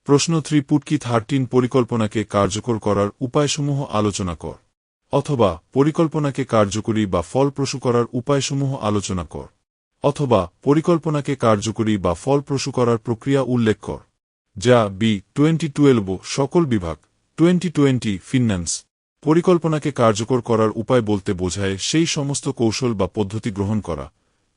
প্রশ্ন 3.13 পরিকল্পনাকে কার্যকর করার উপায়সমূহ আলোচনা কর। অথবা পরিকল্পনাকে কার্যকরী বা ফলপ্রসূ করার উপায়সমূহ আলোচনা কর। অথবা পরিকল্পনাকে কার্যকরী বা ফলপ্রসূ করার প্রক্রিয়া উল্লেখ কর। যা বি 2012 সকল বিভাগ 2020 ফিন্যান্স। পরিকল্পনাকে কার্যকর করার উপায় বলতে বোঝায় সেই সমস্ত কৌশল বা পদ্ধতি গ্রহণ করা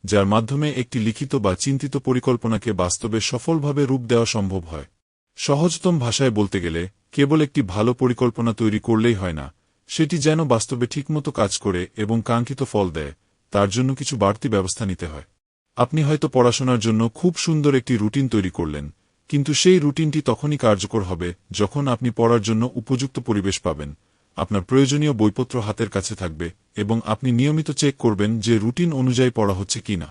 যার মাধ্যমে একটি লিখিত বা চিন্তিত পরিকল্পনাকে বাস্তবে সফলভাবে রূপ দেওয়া সম্ভব হয়। সহজতম ভাষায় বলতে গেলে কেবল একটি ভালো পরিকল্পনা তৈরি করলেই হয় না, সেটি যেন বাস্তবে ঠিকমতো কাজ করে এবং কাঙ্ক্ষিত ফল দেয় তার জন্য কিছু বাড়তি ব্যবস্থা নিতে হয়। আপনি হয়তো পড়াশোনার জন্য খুব সুন্দর একটি রুটিন তৈরি করলেন, কিন্তু সেই রুটিনটি তখনই কার্যকর হবে যখন আপনি পড়ার জন্য উপযুক্ত পরিবেশ পাবেন, আপনার প্রয়োজনীয় বইপত্র হাতের কাছে থাকবে এবং আপনি নিয়মিত চেক করবেন যে রুটিন অনুযায়ী পড়া হচ্ছে কিনা।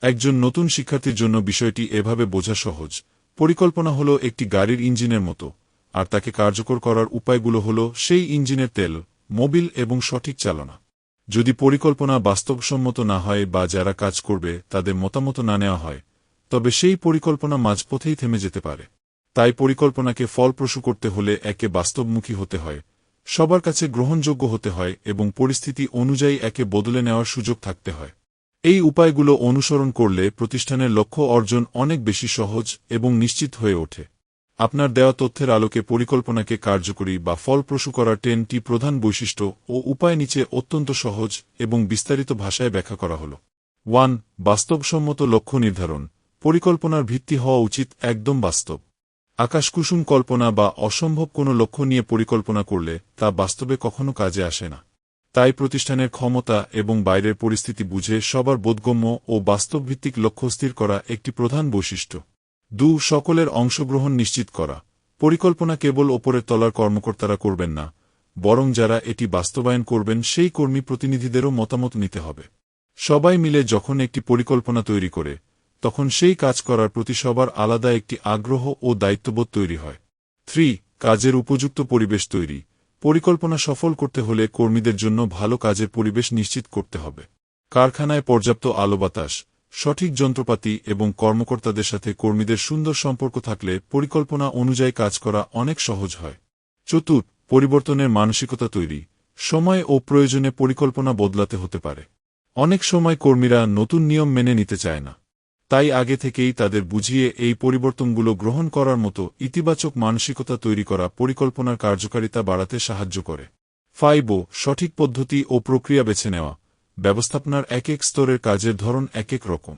একজন নতুন শিক্ষার্থীর জন্য বিষয়টি এভাবে বোঝা সহজ। পরিকল্পনা হল একটি গাড়ির ইঞ্জিনের মতো, আর তাকে কার্যকর করার উপায়গুলো হল সেই ইঞ্জিনের তেল, মোবিল এবং সঠিক চালনা। যদি পরিকল্পনা বাস্তবসম্মত না হয় বা যারা কাজ করবে তাদের মতামত না নেওয়া হয়, তবে সেই পরিকল্পনা মাঝপথেই থেমে যেতে পারে। তাই পরিকল্পনাকে ফলপ্রসূ করতে হলে একে বাস্তবমুখী হতে হয়, সবার কাছে গ্রহণযোগ্য হতে হয় এবং পরিস্থিতি অনুযায়ী একে বদলে নেওয়ার সুযোগ থাকতে হয়। এই উপায়গুলো অনুসরণ করলে প্রতিষ্ঠানের লক্ষ্য অর্জন অনেক বেশি সহজ এবং নিশ্চিত হয়ে ওঠে। আপনার দেওয়া তথ্যের আলোকে পরিকল্পনাকে কার্যকরী বা ফলপ্রসূ করার 10টি প্রধান বৈশিষ্ট্য ও উপায় নিচে অত্যন্ত সহজ এবং বিস্তারিত ভাষায় ব্যাখ্যা করা হল। 1. বাস্তবসম্মত লক্ষ্য নির্ধারণ। পরিকল্পনার ভিত্তি হওয়া উচিত একদম বাস্তব। আকাশকুসুম কল্পনা বা অসম্ভব কোনো লক্ষ্য নিয়ে পরিকল্পনা করলে তা বাস্তবে কখনো কাজে আসে না। তাই প্রতিষ্ঠানের ক্ষমতা এবং বাইরের পরিস্থিতি বুঝে সবার বোধগম্য ও বাস্তবভিত্তিক লক্ষ্য স্থির করা একটি প্রধান বৈশিষ্ট্য। 2. সকলের অংশগ্রহণ নিশ্চিত করা। পরিকল্পনা কেবল ওপরের তলার কর্মকর্তারা করবেন না, বরং যারা এটি বাস্তবায়ন করবেন সেই কর্মী প্রতিনিধিদেরও মতামত নিতে হবে। সবাই মিলে যখন একটি পরিকল্পনা তৈরি করে, তখন সেই কাজ করার প্রতি সবার আলাদা একটি আগ্রহ ও দায়িত্ববোধ তৈরি হয়। 3. কাজের উপযুক্ত পরিবেশ তৈরি। পরিকল্পনা সফল করতে হলে কর্মীদের জন্য ভালো কাজের পরিবেশ নিশ্চিত করতে হবে। কারখানায় পর্যাপ্ত আলো বাতাস, সঠিক যন্ত্রপাতি এবং কর্মকর্তাদের সাথে কর্মীদের সুন্দর সম্পর্ক থাকলে পরিকল্পনা অনুযায়ী কাজ করা অনেক সহজ হয়। 4. পরিবর্তনের মানসিকতা তৈরি। সময় ও প্রয়োজনে পরিকল্পনা বদলাতে হতে পারে। অনেক সময় কর্মীরা নতুন নিয়ম মেনে নিতে চায় না, তাই আগে থেকেই তাদের বুঝিয়ে এই পরিবর্তনগুলো গ্রহণ করার মতো ইতিবাচক মানসিকতা তৈরি করা পরিকল্পনার কার্যকারিতা বাড়াতে সাহায্য করে। 5. সঠিক পদ্ধতি ও প্রক্রিয়া বেছে নেওয়া। ব্যবস্থাপনার এক এক স্তরের কাজের ধরন এক এক রকম,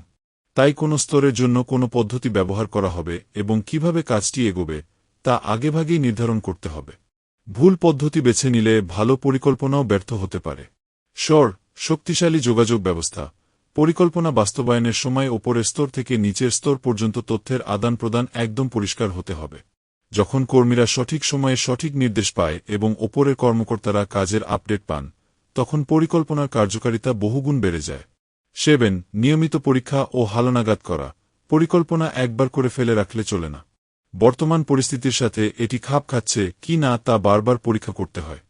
তাই কোনো স্তরের জন্য কোনো পদ্ধতি ব্যবহার করা হবে এবং কিভাবে কাজটি এগোবে তা আগেভাগেই নির্ধারণ করতে হবে। ভুল পদ্ধতি বেছে নিলে ভালো পরিকল্পনাও ব্যর্থ হতে পারে। শক্তিশালী যোগাযোগ ব্যবস্থা। পরিকল্পনা বাস্তবায়নের সময় ওপরের স্তর থেকে নিচের স্তর পর্যন্ত তথ্যের আদান প্রদান একদম পরিষ্কার হতে হবে। যখন কর্মীরা সঠিক সময়ে সঠিক নির্দেশ পায় এবং ওপরের কর্মকর্তারা কাজের আপডেট পান, তখন পরিকল্পনার কার্যকারিতা বহুগুণ বেড়ে যায়। 7. নিয়মিত পরীক্ষা ও হালনাগাদ করা। পরিকল্পনা একবার করে ফেলে রাখলে চলে না। বর্তমান পরিস্থিতির সাথে এটি খাপ খাচ্ছে কি না তা বারবার পরীক্ষা করতে হয়।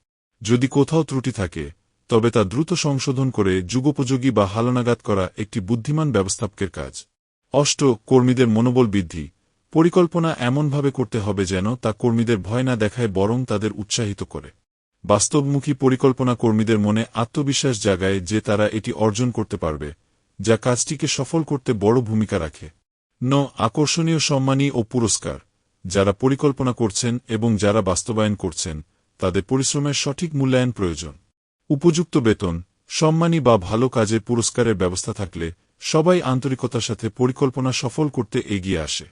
যদি কোথাও ত্রুটি থাকে, তবে তা দ্রুত সংশোধন করে যুগোপযোগী বা হালনাগাদ করা একটি বুদ্ধিমান ব্যবস্থাপকের কাজ। 8. কর্মীদের মনোবল বৃদ্ধি। পরিকল্পনা এমনভাবে করতে হবে যেন তা কর্মীদের ভয় না দেখায় বরং তাদের উৎসাহিত করে। বাস্তবমুখী পরিকল্পনা কর্মীদের মনে আত্মবিশ্বাস জাগায় যে তারা এটি অর্জন করতে পারবে, যা কাজটিকে সফল করতে বড় ভূমিকা রাখে। 9. আকর্ষণীয় সম্মানী ও পুরস্কার। যারা পরিকল্পনা করছেন এবং যারা বাস্তবায়ন করছেন, তাদের পরিশ্রমের সঠিক মূল্যায়ন প্রয়োজন। উপযুক্ত বেতন, সম্মানী বা ভালো কাজের পুরস্কারের ব্যবস্থা থাকলে সবাই আন্তরিকতার সাথে পরিকল্পনা সফল করতে এগিয়ে আসে।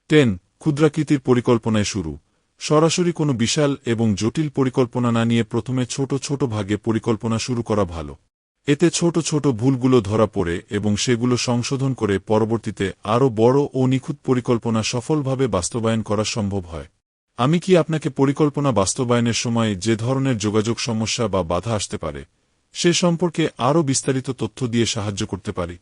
10. ক্ষুদ্রাকৃতির পরিকল্পনায় শুরু। সরাসরি কোনো বিশাল এবং জটিল পরিকল্পনা না নিয়ে প্রথমে ছোট ছোট ভাগে পরিকল্পনা শুরু করা ভালো। এতে ছোট ছোট ভুলগুলো ধরা পড়ে এবং সেগুলো সংশোধন করে পরবর্তীতে আরও বড় ও নিখুঁত পরিকল্পনা সফলভাবে বাস্তবায়ন করা সম্ভব হয়। আমি কি আপনাকে পরিকল্পনা বাস্তবায়নের সময় যে ধরনের যোগাযোগ সমস্যা বা বাধা আসতে পারে সে সম্পর্কে আরও বিস্তারিত তথ্য দিয়ে সাহায্য করতে পারি?